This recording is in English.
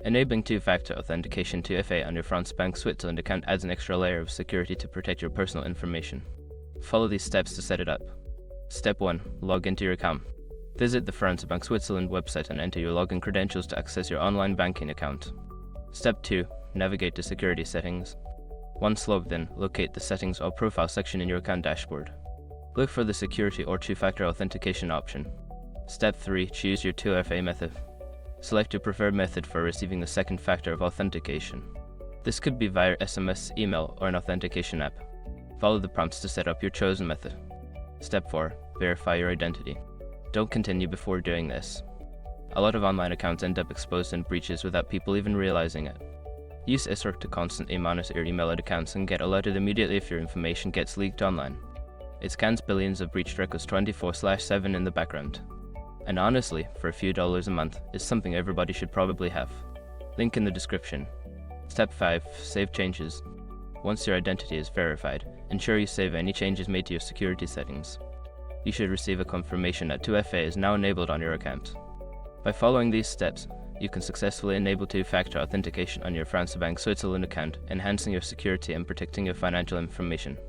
Enabling two-factor authentication 2FA on your Fransabank Switzerland account adds an extra layer of security to protect your personal information. Follow these steps to set it up. Step 1. Log into your account. Visit the Fransabank Switzerland website and enter your login credentials to access your online banking account. Step 2. Navigate to Security Settings. Once logged in, locate the Settings or Profile section in your account dashboard. Look for the Security or Two-Factor Authentication option. Step 3. Choose your 2FA method. Select your preferred method for receiving the second factor of authentication. This could be via SMS, email, or an authentication app. Follow the prompts to set up your chosen method. Step 4. Verify your identity. Don't continue before doing this. A lot of online accounts end up exposed in breaches without people even realizing it. Use ISRC to constantly monitor your emailed accounts and get alerted immediately if your information gets leaked online. It scans billions of breached records 24/7 in the background. And honestly, for a few dollars a month, is something everybody should probably have. Link in the description. Step 5. Save changes. Once your identity is verified, ensure you save any changes made to your security settings. You should receive a confirmation that 2FA is now enabled on your account. By following these steps, you can successfully enable two-factor authentication on your Fransabank Switzerland account, enhancing your security and protecting your financial information.